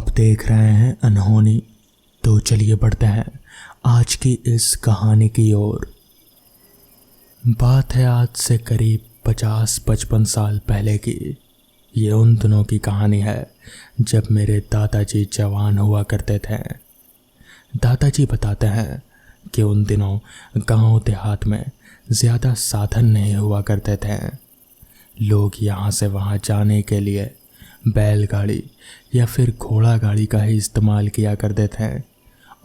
आप देख रहे हैं अनहोनी। तो चलिए बढ़ते हैं आज की इस कहानी की ओर। बात है आज से करीब 50-55 साल पहले की। ये उन दिनों की कहानी है जब मेरे दादाजी जवान हुआ करते थे। दादाजी बताते हैं कि उन दिनों गांव देहात में ज़्यादा साधन नहीं हुआ करते थे। लोग यहाँ से वहाँ जाने के लिए बैलगाड़ी या फिर घोड़ा गाड़ी का ही इस्तेमाल किया करते थे।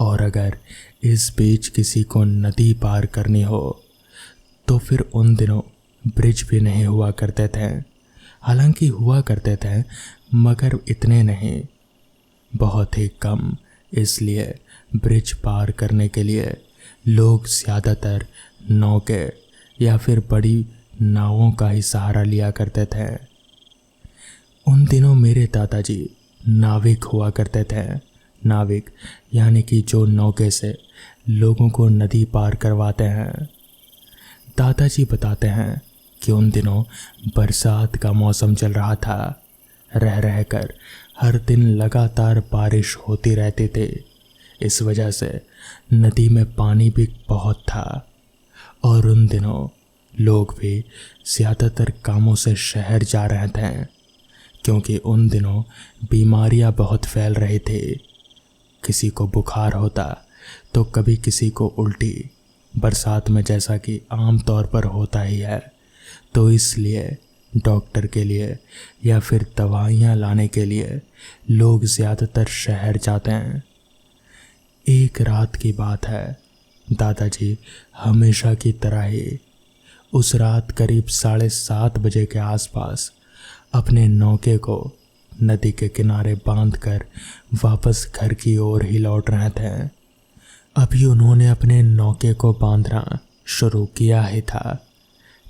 और अगर इस बीच किसी को नदी पार करनी हो तो फिर उन दिनों ब्रिज भी नहीं हुआ करते थे। हालांकि हुआ करते थे मगर इतने नहीं, बहुत ही कम। इसलिए ब्रिज पार करने के लिए लोग ज़्यादातर नौके या फिर बड़ी नावों का ही सहारा लिया करते थे। उन दिनों मेरे दादाजी नाविक हुआ करते थे। नाविक यानी कि जो नौके से लोगों को नदी पार करवाते हैं। दादाजी बताते हैं कि उन दिनों बरसात का मौसम चल रहा था। रह रहकर हर दिन लगातार बारिश होती रहती थी। इस वजह से नदी में पानी भी बहुत था। और उन दिनों लोग भी ज़्यादातर कामों से शहर जा रहे थे, क्योंकि उन दिनों बीमारियां बहुत फैल रही थी। किसी को बुखार होता तो कभी किसी को उल्टी, बरसात में जैसा कि आम तौर पर होता ही है। तो इसलिए डॉक्टर के लिए या फिर दवाइयाँ लाने के लिए लोग ज़्यादातर शहर जाते हैं। एक रात की बात है, दादाजी हमेशा की तरह ही उस रात करीब 7:30 बजे के आसपास अपने नौके को नदी के किनारे बांधकर वापस घर की ओर ही लौट रहे थे। अभी उन्होंने अपने नौके को बांधना शुरू किया ही था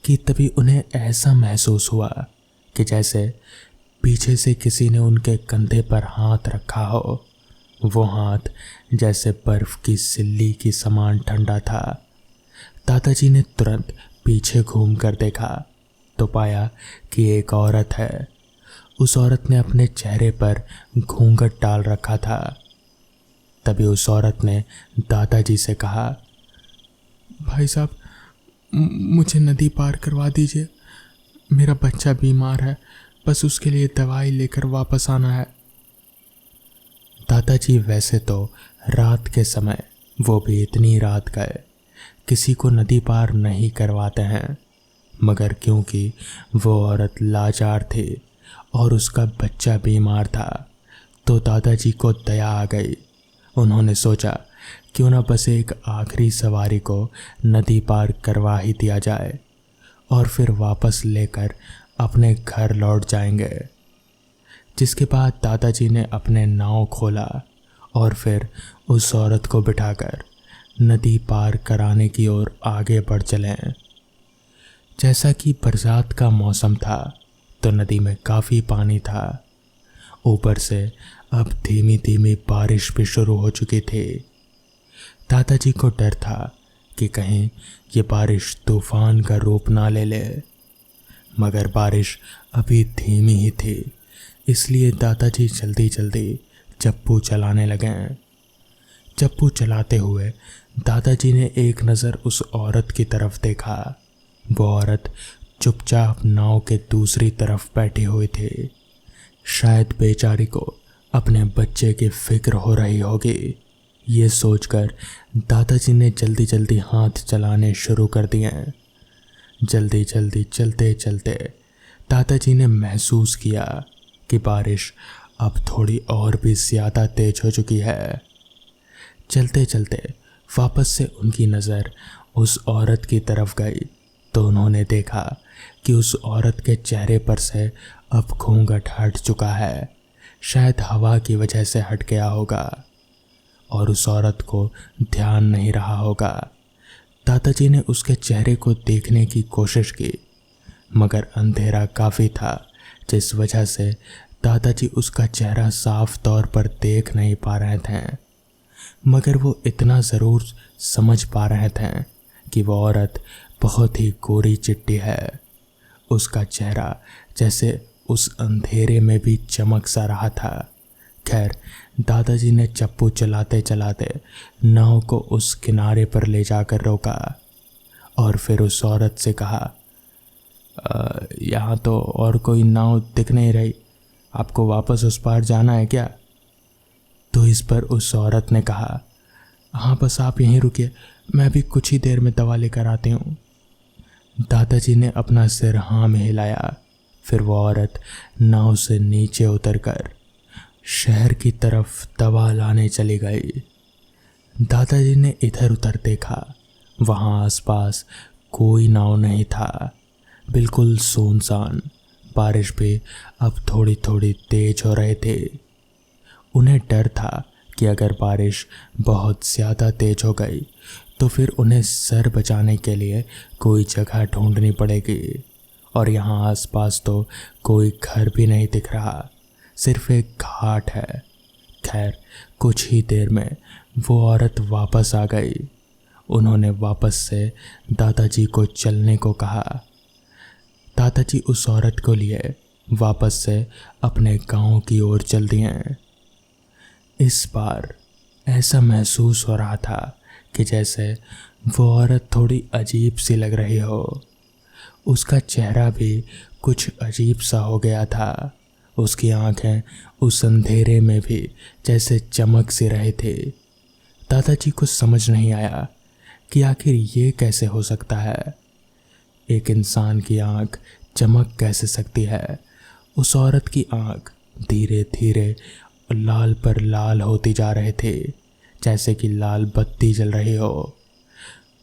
कि तभी उन्हें ऐसा महसूस हुआ कि जैसे पीछे से किसी ने उनके कंधे पर हाथ रखा हो। वो हाथ जैसे बर्फ की सिल्ली की समान ठंडा था। दादाजी ने तुरंत पीछे घूम कर देखा तो पाया कि एक औरत है। उस औरत ने अपने चेहरे पर घूंघट डाल रखा था। तभी उस औरत ने दादाजी से कहा, भाई साहब, मुझे नदी पार करवा दीजिए। मेरा बच्चा बीमार है, बस उसके लिए दवाई लेकर वापस आना है। दादाजी वैसे तो रात के समय, वो भी इतनी रात गए, किसी को नदी पार नहीं करवाते हैं, मगर क्योंकि वो औरत लाचार थी और उसका बच्चा बीमार था तो दादाजी को दया आ गई। उन्होंने सोचा क्यों ना बस एक आखिरी सवारी को नदी पार करवा ही दिया जाए और फिर वापस लेकर अपने घर लौट जाएंगे। जिसके बाद दादाजी ने अपने नाव खोला और फिर उस औरत को बिठाकर नदी पार कराने की ओर आगे बढ़ चले। जैसा कि बरसात का मौसम था तो नदी में काफ़ी पानी था। ऊपर से अब धीमी धीमी बारिश भी शुरू हो चुकी थी। दादाजी को डर था कि कहीं ये बारिश तूफान का रूप ना ले ले, मगर बारिश अभी धीमी ही थी। इसलिए दादाजी जल्दी जल्दी चप्पू चलाने लगे। चप्पू चलाते हुए दादाजी ने एक नज़र उस औरत की तरफ देखा। वो औरत चुपचाप नाव के दूसरी तरफ बैठी हुई थी। शायद बेचारी को अपने बच्चे की फिक्र हो रही होगी। ये सोचकर दादाजी ने जल्दी जल्दी हाथ चलाने शुरू कर दिए। जल्दी जल्दी चलते चलते दादाजी ने महसूस किया कि बारिश अब थोड़ी और भी ज़्यादा तेज हो चुकी है। चलते चलते वापस से उनकी नज़र उस औरत की तरफ गई तो उन्होंने देखा कि उस औरत के चेहरे पर से अब घूंघट हट चुका है। शायद हवा की वजह से हट गया होगा और उस औरत को ध्यान नहीं रहा होगा। दादाजी ने उसके चेहरे को देखने की कोशिश की, मगर अंधेरा काफ़ी था, जिस वजह से दादाजी उसका चेहरा साफ तौर पर देख नहीं पा रहे थे। मगर वो इतना ज़रूर समझ पा रहे थे कि वो औरत बहुत ही गोरी चिट्टी है। उसका चेहरा जैसे उस अंधेरे में भी चमक सा रहा था। खैर, दादाजी ने चप्पू चलाते चलाते नाव को उस किनारे पर ले जाकर रोका और फिर उस औरत से कहा, यहाँ तो और कोई नाव दिख नहीं रही, आपको वापस उस पार जाना है क्या? तो इस पर उस औरत ने कहा, हाँ बस आप यहीं रुकिए, मैं भी कुछ ही देर में दवा लेकर आती हूँ। दादाजी ने अपना सिर हाँ में हिलाया। फिर वो औरत नाव से नीचे उतरकर शहर की तरफ दवा लाने चली गई। दादाजी ने इधर उधर देखा, वहाँ आसपास कोई नाव नहीं था, बिल्कुल सुनसान। बारिश भी अब थोड़ी थोड़ी तेज हो रहे थे। उन्हें डर था कि अगर बारिश बहुत ज़्यादा तेज हो गई तो फिर उन्हें सर बचाने के लिए कोई जगह ढूंढनी पड़ेगी, और यहाँ आसपास तो कोई घर भी नहीं दिख रहा, सिर्फ एक घाट है। खैर, कुछ ही देर में वो औरत वापस आ गई। उन्होंने वापस से दादाजी को चलने को कहा। दादाजी उस औरत को लिए वापस से अपने गांव की ओर चल दिए। इस बार ऐसा महसूस हो रहा था कि जैसे वो औरत थोड़ी अजीब सी लग रही हो। उसका चेहरा भी कुछ अजीब सा हो गया था। उसकी आंखें उस अंधेरे में भी जैसे चमक सी रहे थे। दादाजी को समझ नहीं आया कि आखिर ये कैसे हो सकता है। एक इंसान की आंख चमक कैसे सकती है? उस औरत की आंख धीरे धीरे लाल पर लाल होती जा रहे थे, जैसे कि लाल बत्ती जल रही हो।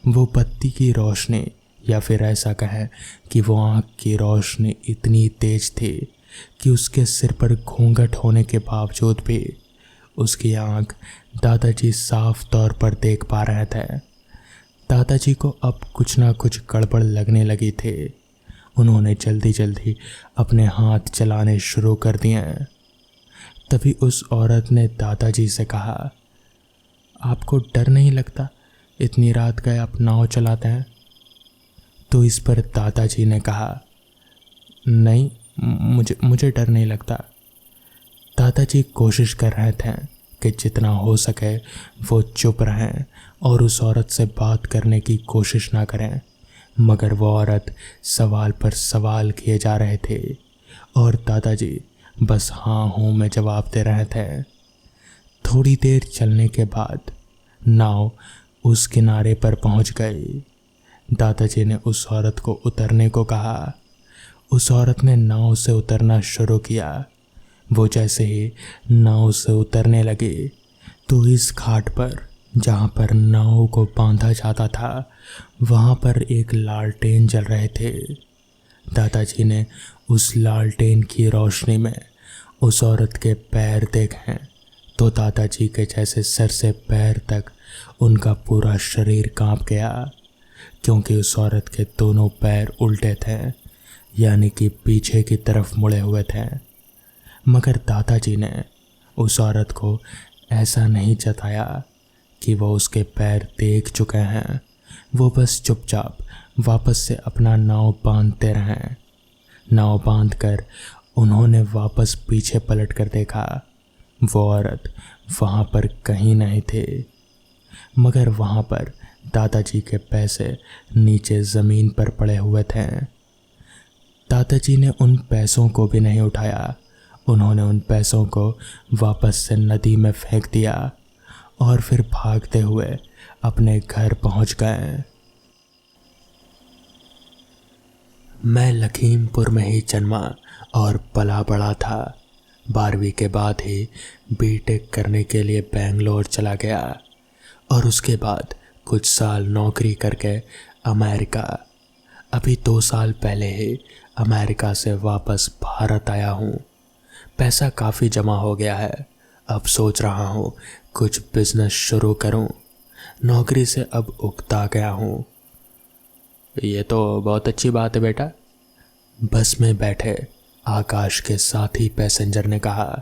वो बत्ती की रोशनी, या फिर ऐसा कहें कि वो आंख की रोशनी इतनी तेज थी कि उसके सिर पर घूंघट होने के बावजूद भी उसकी आंख दादाजी साफ तौर पर देख पा रहे थे। दादाजी को अब कुछ ना कुछ गड़बड़ लगने लगी थी। उन्होंने जल्दी जल्दी अपने हाथ चलाने शुरू कर दिए। तभी उस औरत ने दादाजी से कहा, आपको डर नहीं लगता? इतनी रात गए आप नाव चलाते हैं? तो इस पर दादाजी ने कहा, नहीं, मुझे डर नहीं लगता। दादाजी कोशिश कर रहे थे कि जितना हो सके वो चुप रहें और उस औरत से बात करने की कोशिश ना करें, मगर वो औरत सवाल पर सवाल किए जा रहे थे और दादाजी बस हाँ हूँ में जवाब दे रहे थे। थोड़ी देर चलने के बाद नाव उस किनारे पर पहुँच गई। दादाजी ने उस औरत को उतरने को कहा। उस औरत ने नाव से उतरना शुरू किया। वो जैसे ही नाव से उतरने लगी तो इस घाट पर जहाँ पर नाव को बांधा जाता था वहाँ पर एक लालटेन जल रहे थे। दादाजी ने उस लालटेन की रोशनी में उस औरत के पैर देखे तो दादाजी के जैसे सर से पैर तक उनका पूरा शरीर कांप गया, क्योंकि उस औरत के दोनों पैर उल्टे थे, यानी कि पीछे की तरफ मुड़े हुए थे। मगर दादाजी ने उस औरत को ऐसा नहीं जताया कि वो उसके पैर देख चुके हैं। वो बस चुपचाप वापस से अपना नाव बांधते रहें। नाव बांधकर उन्होंने वापस पीछे पलट कर देखा। वो औरत वहाँ पर कहीं नहीं थे, मगर वहाँ पर दादाजी के पैसे नीचे ज़मीन पर पड़े हुए थे। दादाजी ने उन पैसों को भी नहीं उठाया। उन्होंने उन पैसों को वापस से नदी में फेंक दिया और फिर भागते हुए अपने घर पहुंच गए। मैं लखीमपुर में ही जन्मा और पला बड़ा था। 12वीं के बाद ही बीटेक करने के लिए बेंगलोर चला गया और उसके बाद कुछ साल नौकरी करके अमेरिका। अभी 2 साल पहले ही अमेरिका से वापस भारत आया हूँ। पैसा काफ़ी जमा हो गया है। अब सोच रहा हूँ कुछ बिजनेस शुरू करूँ। नौकरी से अब उकता गया हूँ। ये तो बहुत अच्छी बात है बेटा, बस में बैठे आकाश के साथी पैसेंजर ने कहा।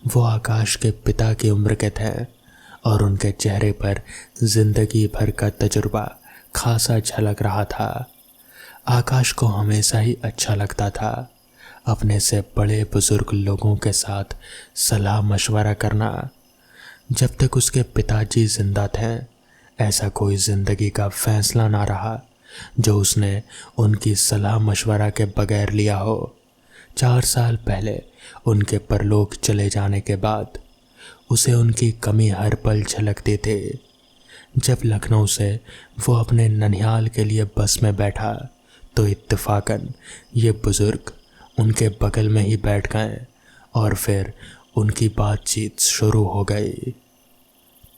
वो आकाश के पिता की उम्र के थे और उनके चेहरे पर जिंदगी भर का तजुर्बा खासा झलक रहा था। आकाश को हमेशा ही अच्छा लगता था। अपने से बड़े बुजुर्ग लोगों के साथ सलाह मशवरा करना। जब तक उसके पिताजी जिंदा थे, ऐसा कोई जिंदगी का फैसला ना रहा जो उसने उनकी सलाह मशवरा के बगैर लिया हो। 4 साल पहले उनके परलोक चले जाने के बाद उसे उनकी कमी हर पल झलकती थी। जब लखनऊ से वो अपने ननिहाल के लिए बस में बैठा तो इत्तेफाकन ये बुजुर्ग उनके बगल में ही बैठ गए और फिर उनकी बातचीत शुरू हो गई।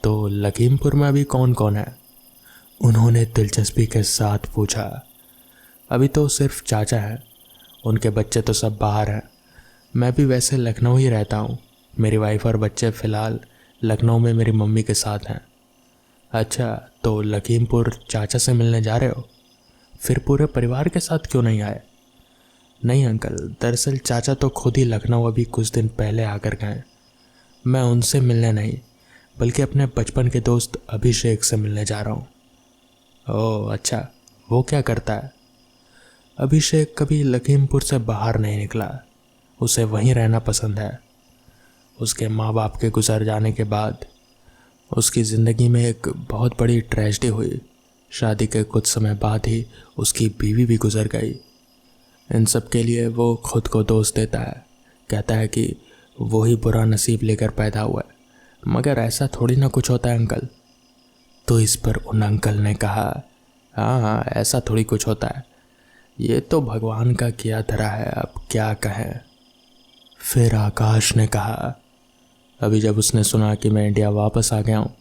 तो लखीमपुर में अभी कौन कौन है? उन्होंने दिलचस्पी के साथ पूछा। अभी तो सिर्फ चाचा है, उनके बच्चे तो सब बाहर हैं। मैं भी वैसे लखनऊ ही रहता हूँ। मेरी वाइफ और बच्चे फ़िलहाल लखनऊ में मेरी मम्मी के साथ हैं। अच्छा, तो लखीमपुर चाचा से मिलने जा रहे हो? फिर पूरे परिवार के साथ क्यों नहीं आए? नहीं अंकल, दरअसल चाचा तो खुद ही लखनऊ अभी कुछ दिन पहले आकर गए। मैं उनसे मिलने नहीं बल्कि अपने बचपन के दोस्त अभिषेक से मिलने जा रहा हूँ। ओह अच्छा, वो क्या करता है? अभिषेक कभी लखीमपुर से बाहर नहीं निकला, उसे वहीं रहना पसंद है। उसके माँ बाप के गुजर जाने के बाद उसकी ज़िंदगी में एक बहुत बड़ी ट्रेजेडी हुई। शादी के कुछ समय बाद ही उसकी बीवी भी गुजर गई। इन सब के लिए वो खुद को दोष देता है, कहता है कि वो ही बुरा नसीब लेकर पैदा हुआ है, मगर ऐसा थोड़ी ना कुछ होता है अंकल। तो इस पर उन अंकल ने कहा, हाँ ऐसा थोड़ी कुछ होता है, ये तो भगवान का किया धरा है, अब क्या कहें। फिर आकाश ने कहा, अभी जब उसने सुना कि मैं इंडिया वापस आ गया हूँ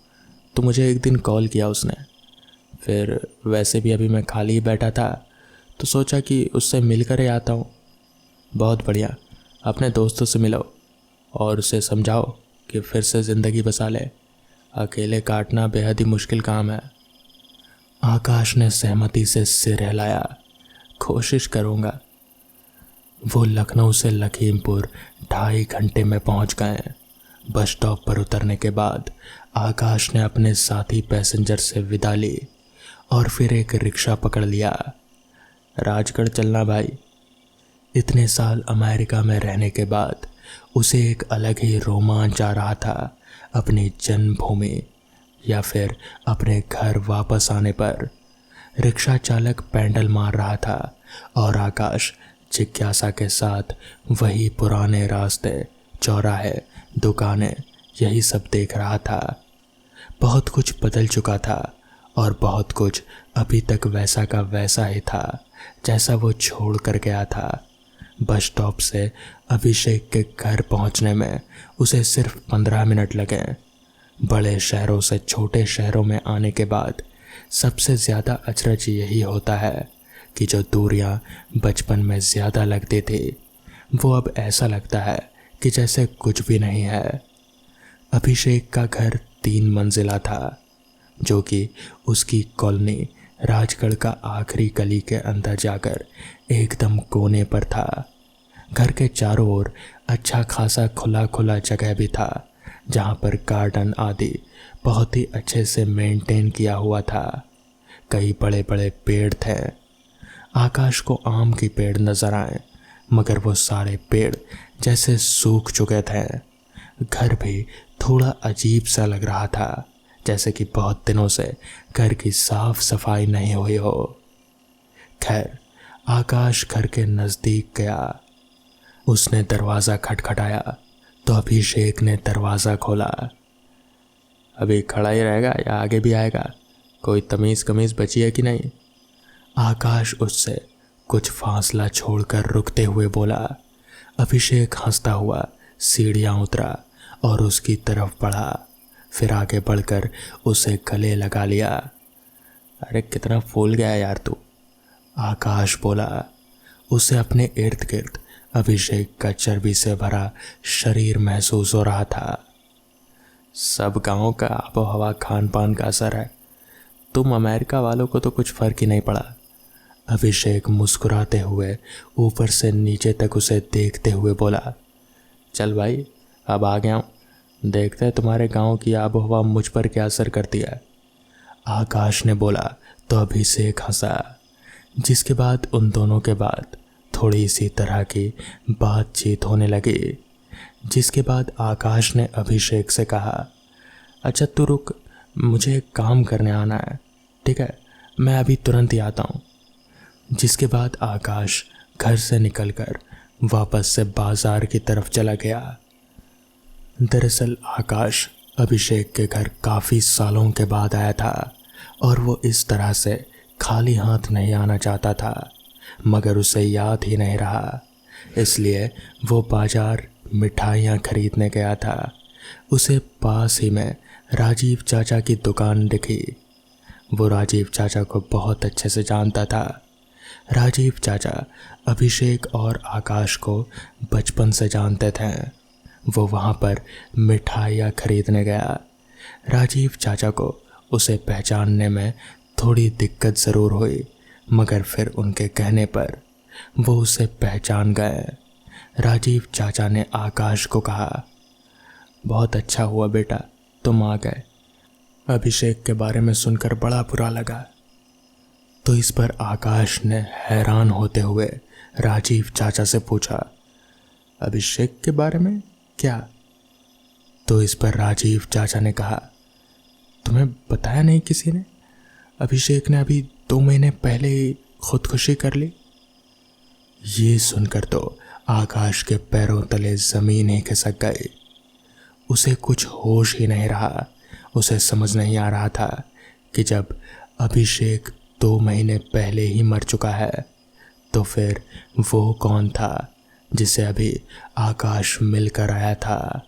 तो मुझे एक दिन कॉल किया उसने। फिर वैसे भी अभी मैं खाली ही बैठा था तो सोचा कि उससे मिलकर ही आता हूँ। बहुत बढ़िया, अपने दोस्तों से मिलो और उसे समझाओ कि फिर से ज़िंदगी बसा ले। अकेले काटना बेहद ही मुश्किल काम है। आकाश ने सहमति से सिर हिलाया। कोशिश करूँगा। वो लखनऊ से लखीमपुर 2.5 घंटे में पहुँच गए। बस स्टॉप पर उतरने के बाद आकाश ने अपने साथी पैसेंजर से विदा ली और फिर एक रिक्शा पकड़ लिया। राजगढ़ चलना भाई। इतने साल अमेरिका में रहने के बाद उसे एक अलग ही रोमांच आ रहा था अपनी जन्मभूमि या फिर अपने घर वापस आने पर। रिक्शा चालक पैडल मार रहा था और आकाश जिज्ञासा के साथ वही पुराने रास्ते, चौराहे, दुकानें, यही सब देख रहा था। बहुत कुछ बदल चुका था और बहुत कुछ अभी तक वैसा का वैसा ही था जैसा वो छोड़ कर गया था। बस स्टॉप से अभिषेक के घर पहुंचने में उसे सिर्फ 15 मिनट लगे। बड़े शहरों से छोटे शहरों में आने के बाद सबसे ज़्यादा अचरज यही होता है कि जो दूरियां बचपन में ज़्यादा लगती थी वो अब ऐसा लगता है कि जैसे कुछ भी नहीं है। अभिषेक का घर 3 मंजिला था जो कि उसकी कॉलोनी राजगढ़ का आखिरी गली के अंदर जाकर एकदम कोने पर था। घर के चारों ओर अच्छा खासा खुला खुला जगह भी था जहाँ पर गार्डन आदि बहुत ही अच्छे से मेंटेन किया हुआ था। कई बड़े बड़े पेड़ थे। आकाश को आम के पेड़ नजर आए मगर वो सारे पेड़ जैसे सूख चुके थे। घर भी थोड़ा अजीब सा लग रहा था, जैसे कि बहुत दिनों से घर की साफ सफाई नहीं हुई हो। खैर, आकाश घर के नज़दीक गया। उसने दरवाज़ा खटखटाया तो अभिषेक ने दरवाज़ा खोला। अभी खड़ा ही रहेगा या आगे भी आएगा? कोई तमीज़ कमीज़ बची है कि नहीं? आकाश उससे कुछ फासला छोड़कर रुकते हुए बोला। अभिषेक हंसता हुआ सीढ़ियाँ उतरा और उसकी तरफ बढ़ा। फिर आगे बढ़कर उसे गले लगा लिया। अरे कितना फूल गया यार तू, आकाश बोला। उसे अपने इर्द गिर्द अभिषेक का चर्बी से भरा शरीर महसूस हो रहा था। सब गाँव का आबो हवा खान पान का असर है। तुम अमेरिका वालों को तो कुछ फ़र्क ही नहीं पड़ा। अभिषेक मुस्कुराते हुए ऊपर से नीचे तक उसे देखते हुए बोला। चल भाई, अब आ गया हूँ, देखते हैं तुम्हारे गांव की आबो हवा मुझ पर क्या असर करती है। आकाश ने बोला तो अभिषेक हंसा, जिसके बाद उन दोनों के बाद थोड़ी सी तरह की बातचीत होने लगी, जिसके बाद आकाश ने अभिषेक से कहा, अच्छा तू रुक, मुझे एक काम करने आना है, ठीक है, मैं अभी तुरंत ही आता हूँ। जिसके बाद आकाश घर से निकलकर वापस से बाजार की तरफ चला गया। दरअसल आकाश अभिषेक के घर काफ़ी सालों के बाद आया था और वो इस तरह से खाली हाथ नहीं आना चाहता था, मगर उसे याद ही नहीं रहा, इसलिए वो बाजार मिठाइयाँ खरीदने गया था। उसे पास ही में राजीव चाचा की दुकान दिखी। वो राजीव चाचा को बहुत अच्छे से जानता था। राजीव चाचा अभिषेक और आकाश को बचपन से जानते थे। वो वहाँ पर मिठाइयाँ खरीदने गया। राजीव चाचा को उसे पहचानने में थोड़ी दिक्कत ज़रूर हुई, मगर फिर उनके कहने पर वो उसे पहचान गए। राजीव चाचा ने आकाश को कहा, बहुत अच्छा हुआ बेटा तुम आ गए, अभिषेक के बारे में सुनकर बड़ा बुरा लगा। तो इस पर आकाश ने हैरान होते हुए राजीव चाचा से पूछा, अभिषेक के बारे में क्या? तो इस पर राजीव चाचा ने कहा, तुम्हें बताया नहीं किसी ने? अभिषेक ने अभी 2 महीने पहले ही खुदकुशी कर ली। ये सुनकर तो आकाश के पैरों तले ज़मीन ही खिसक गई। उसे कुछ होश ही नहीं रहा। उसे समझ नहीं आ रहा था कि जब अभिषेक 2 महीने पहले ही मर चुका है तो फिर वो कौन था जिसे अभी आकाश मिलकर आया था।